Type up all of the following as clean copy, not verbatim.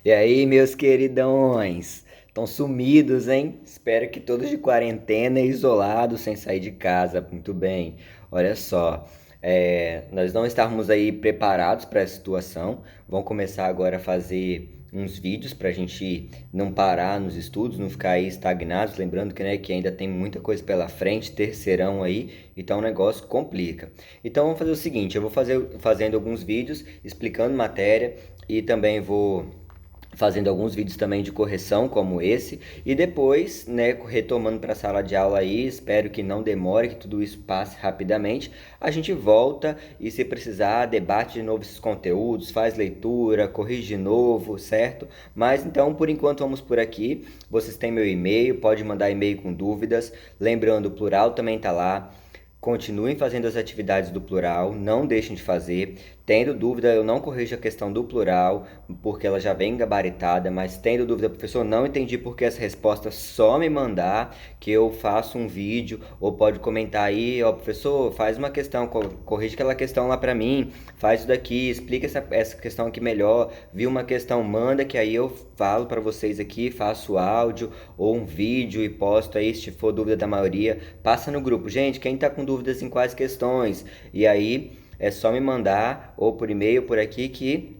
E aí, meus queridões? Estão sumidos, hein? Espero que todos de quarentena e isolados, sem sair de casa. Muito bem. Olha só, nós não estávamos aí preparados para essa situação. Vamos começar agora a fazer uns vídeos para a gente não parar nos estudos, não ficar aí estagnados. Lembrando que, né, que ainda tem muita coisa pela frente, terceirão aí, então o negócio complica. Então vamos fazer o seguinte: eu vou fazendo alguns vídeos explicando matéria e também vou fazendo alguns vídeos também de correção como esse e depois, né, retomando para a sala de aula aí, espero que não demore, que tudo isso passe rapidamente, a gente volta e se precisar debate de novo esses conteúdos, faz leitura, corrige de novo, certo? Mas então, por enquanto vamos por aqui. Vocês têm meu e-mail, pode mandar e-mail com dúvidas, lembrando o plural também tá lá. Continuem fazendo as atividades do plural, não deixem de fazer. Tendo dúvida, eu não corrijo a questão do plural, porque ela já vem gabaritada, mas tendo dúvida, professor, não entendi porque essa resposta, só me mandar que eu faço um vídeo, ou pode comentar aí, ó, professor, faz uma questão, corrige aquela questão lá pra mim, faz isso daqui, explica essa questão aqui melhor, viu uma questão, manda que aí eu falo para vocês aqui, faço áudio ou um vídeo e posto aí, se for dúvida da maioria, passa no grupo. Gente, quem tá com dúvidas em quais questões? E aí é só me mandar ou por e-mail por aqui que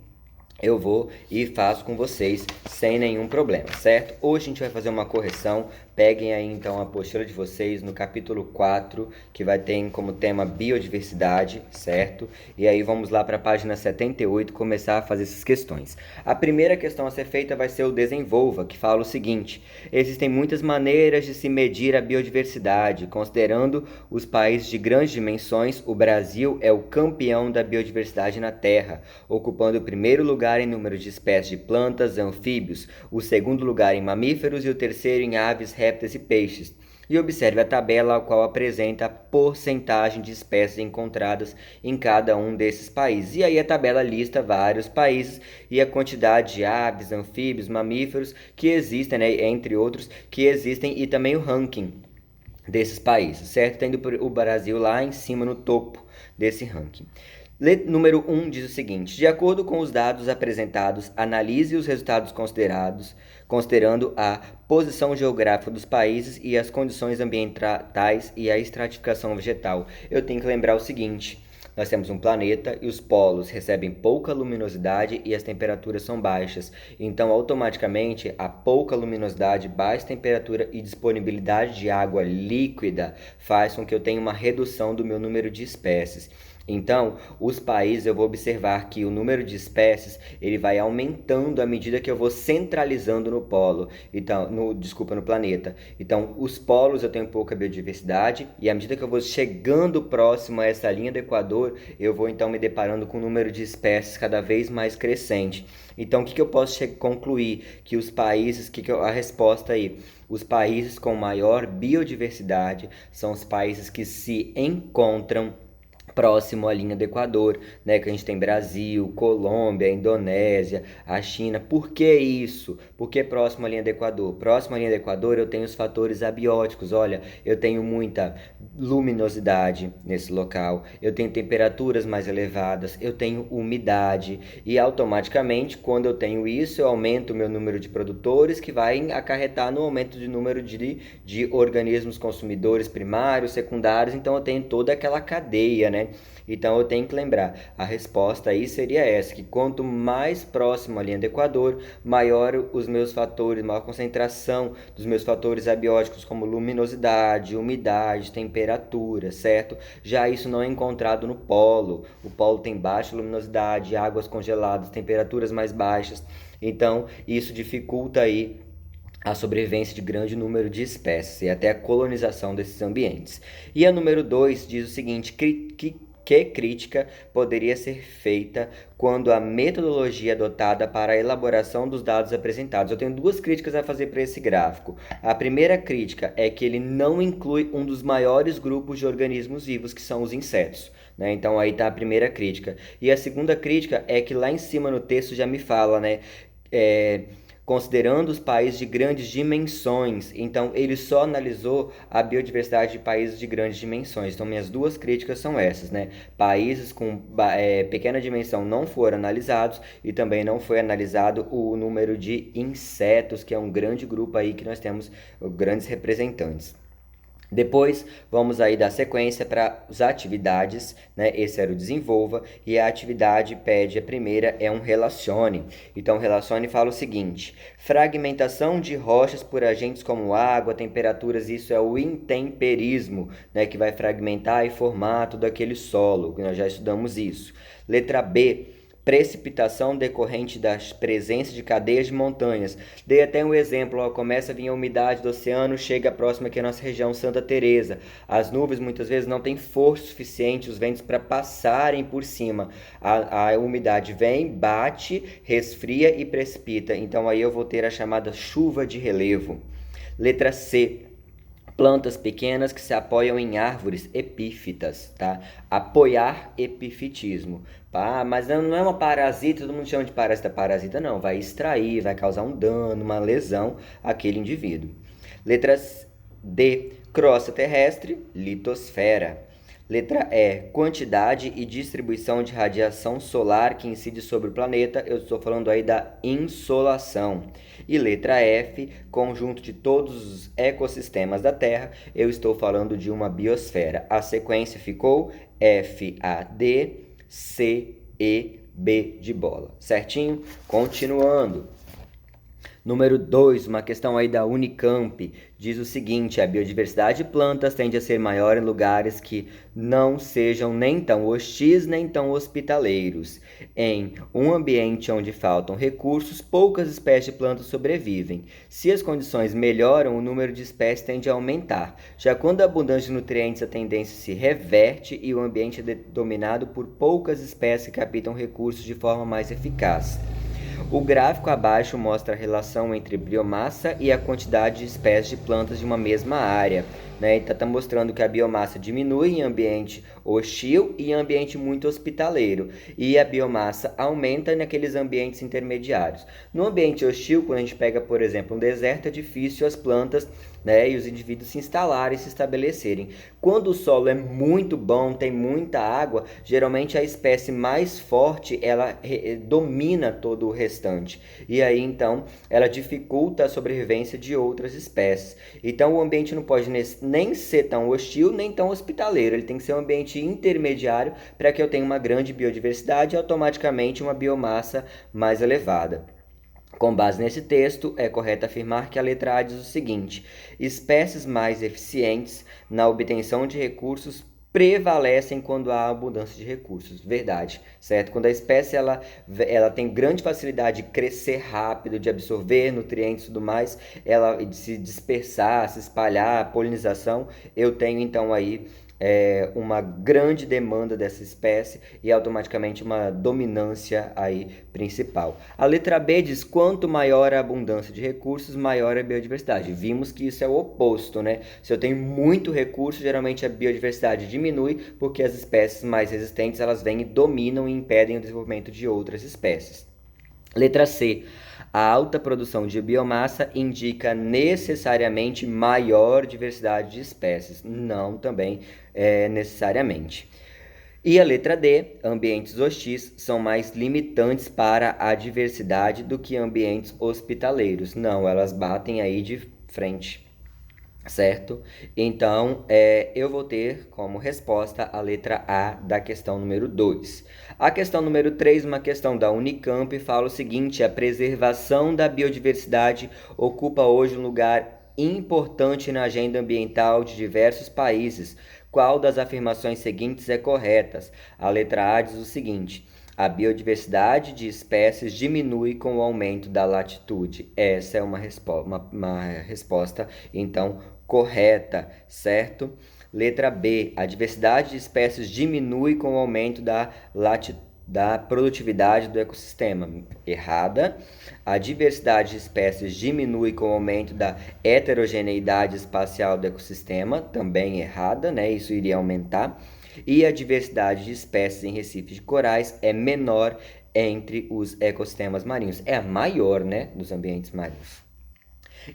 eu vou e faço com vocês sem nenhum problema, certo? Hoje a gente vai fazer uma correção. Peguem aí então a apostila de vocês no capítulo 4, que vai ter como tema biodiversidade, certo? E aí vamos lá para a página 78 começar a fazer essas questões. A primeira questão a ser feita vai ser o desenvolva, que fala o seguinte: existem muitas maneiras de se medir a biodiversidade. Considerando os países de grandes dimensões, o Brasil é o campeão da biodiversidade na Terra, ocupando o primeiro lugar em número de espécies de plantas, anfíbios, o segundo lugar em mamíferos e o terceiro em aves, répteis e peixes. E observe a tabela, a qual apresenta a porcentagem de espécies encontradas em cada um desses países. E aí a tabela lista vários países e a quantidade de aves, anfíbios, mamíferos que existem, né, entre outros, que existem, e também o ranking desses países, certo? Tendo o Brasil lá em cima no topo desse ranking. Número 1 diz o seguinte: de acordo com os dados apresentados, analise os resultados considerados, considerando a posição geográfica dos países e as condições ambientais e a estratificação vegetal. Eu tenho que lembrar o seguinte: nós temos um planeta e os polos recebem pouca luminosidade e as temperaturas são baixas. Então, automaticamente, a pouca luminosidade, baixa temperatura e disponibilidade de água líquida faz com que eu tenha uma redução do meu número de espécies. Então, os países, eu vou observar que o número de espécies ele vai aumentando à medida que eu vou centralizando no polo, então, no planeta. Então, os polos eu tenho pouca biodiversidade e à medida que eu vou chegando próximo a essa linha do Equador, eu vou então me deparando com um número de espécies cada vez mais crescente. Então, o que eu posso concluir? Que os países, a resposta aí? Os países com maior biodiversidade são os países que se encontram próximo à linha do Equador, né? Que a gente tem Brasil, Colômbia, Indonésia, a China. Por que isso? Por que próximo à linha do Equador? Próximo à linha do Equador eu tenho os fatores abióticos. Olha, eu tenho muita luminosidade nesse local, eu tenho temperaturas mais elevadas, eu tenho umidade e automaticamente quando eu tenho isso eu aumento o meu número de produtores, que vai acarretar no aumento de número de organismos consumidores primários, secundários. Então eu tenho toda aquela cadeia, né? Então eu tenho que lembrar, a resposta aí seria essa, que quanto mais próximo à linha do Equador, maior os meus fatores, maior concentração dos meus fatores abióticos, como luminosidade, umidade, temperatura, certo? Já isso não é encontrado no polo. O polo tem baixa luminosidade, águas congeladas, temperaturas mais baixas. Então isso dificulta aí a sobrevivência de grande número de espécies e até a colonização desses ambientes. E a número 2 diz o seguinte: que crítica poderia ser feita quando a metodologia adotada para a elaboração dos dados apresentados. Eu tenho duas críticas a fazer para esse gráfico. A primeira crítica é que ele não inclui um dos maiores grupos de organismos vivos, que são os insetos, né? Então aí está a primeira crítica. E a segunda crítica é que lá em cima no texto já me fala, né? considerando os países de grandes dimensões. Então, ele só analisou a biodiversidade de países de grandes dimensões. Então, minhas duas críticas são essas, né? Países com pequena dimensão não foram analisados e também não foi analisado o número de insetos, que é um grande grupo aí que nós temos grandes representantes. Depois, vamos aí dar sequência para as atividades, né? Esse era o desenvolva, e a atividade pede, a primeira é um relacione. Então, relacione fala o seguinte: fragmentação de rochas por agentes como água, temperaturas, isso é o intemperismo, né? Que vai fragmentar e formar todo aquele solo, que nós já estudamos isso. Letra B, precipitação decorrente da presença de cadeias de montanhas. Dei até um exemplo, ó, começa a vir a umidade do oceano, chega próximo aqui à nossa região Santa Teresa. As nuvens muitas vezes não têm força suficiente, os ventos para passarem por cima. A umidade vem, bate, resfria e precipita. Então aí eu vou ter a chamada chuva de relevo. Letra C, plantas pequenas que se apoiam em árvores epífitas, tá? Apoiar epifitismo. Ah, mas não é uma parasita, todo mundo chama de parasita, não. Vai extrair, vai causar um dano, uma lesão àquele indivíduo. Letra D, crosta terrestre, litosfera. Letra E, quantidade e distribuição de radiação solar que incide sobre o planeta. Eu estou falando aí da insolação. E letra F, conjunto de todos os ecossistemas da Terra. Eu estou falando de uma biosfera. A sequência ficou F, A, D, C, E, B de bola. Certinho? Continuando. Número 2, uma questão aí da Unicamp, diz o seguinte: a biodiversidade de plantas tende a ser maior em lugares que não sejam nem tão hostis nem tão hospitaleiros. Em um ambiente onde faltam recursos, poucas espécies de plantas sobrevivem. Se as condições melhoram, o número de espécies tende a aumentar. Já quando a abundância de nutrientes, a tendência se reverte e o ambiente é dominado por poucas espécies que captam recursos de forma mais eficaz. O gráfico abaixo mostra a relação entre biomassa e a quantidade de espécies de plantas de uma mesma área. Né? Então está mostrando que a biomassa diminui em ambiente hostil e em ambiente muito hospitaleiro. E a biomassa aumenta naqueles ambientes intermediários. No ambiente hostil, quando a gente pega, por exemplo, um deserto, é difícil as plantas, né, e os indivíduos se instalarem, se estabelecerem. Quando o solo é muito bom, tem muita água, geralmente a espécie mais forte, ela domina todo o restante. E aí, então, ela dificulta a sobrevivência de outras espécies. Então, o ambiente não pode nem ser tão hostil, nem tão hospitaleiro. Ele tem que ser um ambiente intermediário para que eu tenha uma grande biodiversidade e automaticamente uma biomassa mais elevada. Com base nesse texto, é correto afirmar que a letra A diz o seguinte: espécies mais eficientes na obtenção de recursos prevalecem quando há abundância de recursos. Verdade, certo? Quando a espécie ela tem grande facilidade de crescer rápido, de absorver nutrientes e tudo mais, ela de se dispersar, se espalhar, polinização, eu tenho então aí uma grande demanda dessa espécie e automaticamente uma dominância aí principal. A letra B diz: quanto maior a abundância de recursos, maior a biodiversidade. Vimos que isso é o oposto, né? Se eu tenho muito recurso, geralmente a biodiversidade diminui porque as espécies mais resistentes elas vêm e dominam e impedem o desenvolvimento de outras espécies. Letra C. A alta produção de biomassa indica necessariamente maior diversidade de espécies. Não, também necessariamente. E a letra D, ambientes hostis são mais limitantes para a diversidade do que ambientes hospitaleiros. Não, elas batem aí de frente. Certo? Então, eu vou ter como resposta a letra A da questão número 2. A questão número 3, uma questão da Unicamp, fala o seguinte: a preservação da biodiversidade ocupa hoje um lugar importante na agenda ambiental de diversos países. Qual das afirmações seguintes é correta? A letra A diz o seguinte: a biodiversidade de espécies diminui com o aumento da latitude. Essa é uma resposta, então, correta, certo? Letra B, a diversidade de espécies diminui com o aumento da produtividade do ecossistema. Errada. A diversidade de espécies diminui com o aumento da heterogeneidade espacial do ecossistema. Também errada, né? Isso iria aumentar. E a diversidade de espécies em recifes de corais é menor entre os ecossistemas marinhos. É a maior, né, dos ambientes marinhos.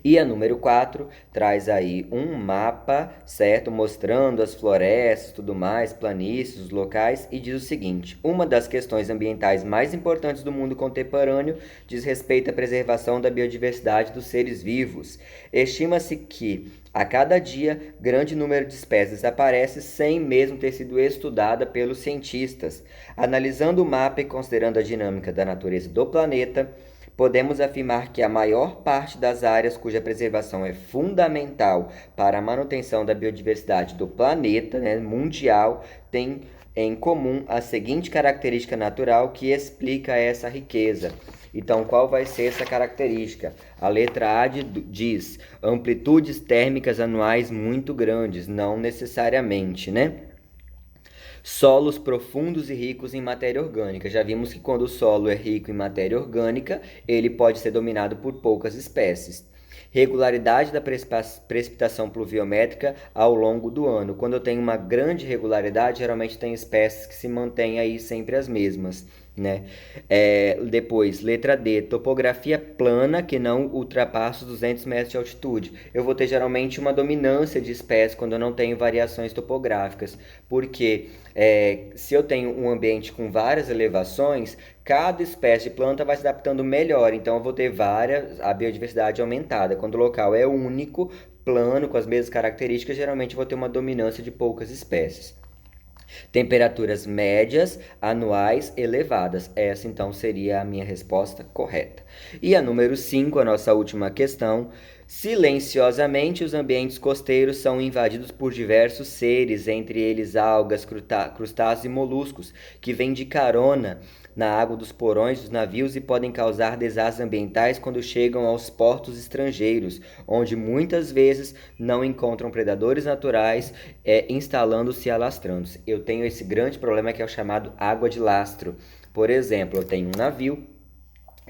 E a número 4 traz aí um mapa, certo? Mostrando as florestas, tudo mais, planícies, os locais, e diz o seguinte: uma das questões ambientais mais importantes do mundo contemporâneo diz respeito à preservação da biodiversidade dos seres vivos. Estima-se que a cada dia, grande número de espécies aparece sem mesmo ter sido estudada pelos cientistas. Analisando o mapa e considerando a dinâmica da natureza do planeta, podemos afirmar que a maior parte das áreas cuja preservação é fundamental para a manutenção da biodiversidade do planeta, né, mundial, tem em comum a seguinte característica natural que explica essa riqueza. Então, qual vai ser essa característica? A letra A diz amplitudes térmicas anuais muito grandes, não necessariamente, né? Solos profundos e ricos em matéria orgânica. Já vimos que quando o solo é rico em matéria orgânica, ele pode ser dominado por poucas espécies. Regularidade da precipitação pluviométrica ao longo do ano. Quando eu tenho uma grande regularidade, geralmente tem espécies que se mantêm aí sempre as mesmas, né? Depois, letra D, topografia plana que não ultrapassa os 200 metros de altitude. Eu vou ter geralmente uma dominância de espécies quando eu não tenho variações topográficas, porque se eu tenho um ambiente com várias elevações, cada espécie de planta vai se adaptando melhor, então eu vou ter a biodiversidade aumentada. Quando o local é único, plano, com as mesmas características, geralmente eu vou ter uma dominância de poucas espécies. Temperaturas médias anuais elevadas. Essa então seria a minha resposta correta. E a número 5, a nossa última questão. Silenciosamente, os ambientes costeiros são invadidos por diversos seres, entre eles algas, crustáceos e moluscos, que vêm de carona na água dos porões dos navios e podem causar desastres ambientais quando chegam aos portos estrangeiros, onde muitas vezes não encontram predadores naturais, instalando-se e alastrando-se. Eu tenho esse grande problema que é o chamado água de lastro. Por exemplo, eu tenho um navio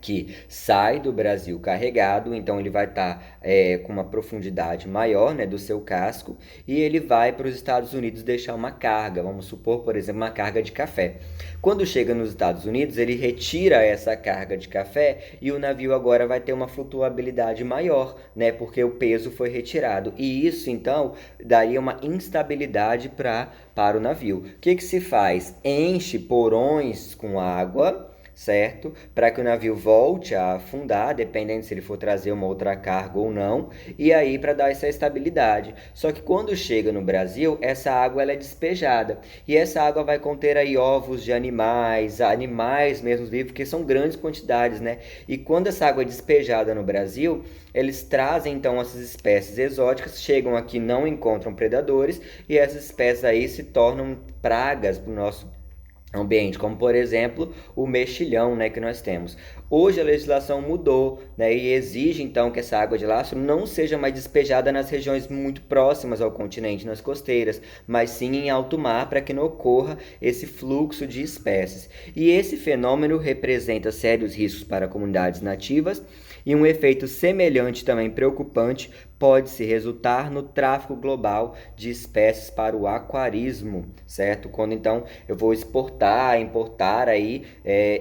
que sai do Brasil carregado, então ele vai estar com uma profundidade maior, né, do seu casco, e ele vai para os Estados Unidos deixar uma carga, vamos supor, por exemplo, uma carga de café. Quando chega nos Estados Unidos, ele retira essa carga de café e o navio agora vai ter uma flutuabilidade maior, né, porque o peso foi retirado. E isso, então, daria uma instabilidade para o navio. O que se faz? Enche porões com água, certo? Para que o navio volte a afundar, dependendo se ele for trazer uma outra carga ou não, e aí para dar essa estabilidade. Só que quando chega no Brasil, essa água ela é despejada, e essa água vai conter aí ovos de animais mesmo vivos, porque são grandes quantidades, né? E quando essa água é despejada no Brasil, eles trazem então essas espécies exóticas, chegam aqui, não encontram predadores, e essas espécies aí se tornam pragas para o nosso ambiente, como por exemplo o mexilhão, né, que nós temos. Hoje a legislação mudou, né, e exige então que essa água de lastro não seja mais despejada nas regiões muito próximas ao continente, nas costeiras, mas sim em alto mar, para que não ocorra esse fluxo de espécies. E esse fenômeno representa sérios riscos para comunidades nativas, e um efeito semelhante, também preocupante, pode-se resultar no tráfico global de espécies para o aquarismo, certo? Quando então eu vou importar aí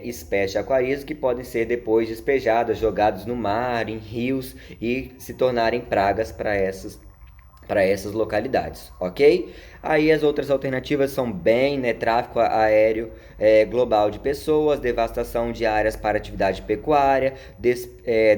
espécies de aquarismo que podem ser depois despejadas, jogadas no mar, em rios e se tornarem pragas para essas localidades, ok? Aí as outras alternativas são bem, né, tráfico aéreo global de pessoas, devastação de áreas para atividade pecuária,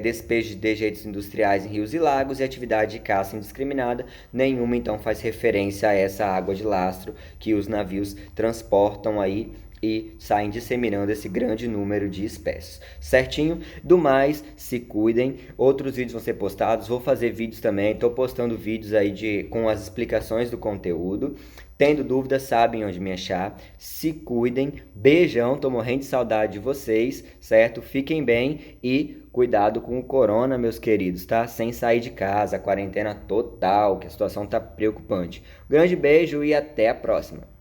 despejo de dejetos industriais em rios e lagos e atividade de caça indiscriminada. Nenhuma então faz referência a essa água de lastro que os navios transportam aí e saem disseminando esse grande número de espécies. Certinho? Do mais, se cuidem. Outros vídeos vão ser postados. Vou fazer vídeos também. Estou postando vídeos aí com as explicações do conteúdo. Tendo dúvidas, sabem onde me achar. Se cuidem. Beijão. Tô morrendo de saudade de vocês, certo? Fiquem bem e cuidado com o corona, meus queridos, tá? Sem sair de casa, quarentena total, que a situação tá preocupante. Grande beijo e até a próxima.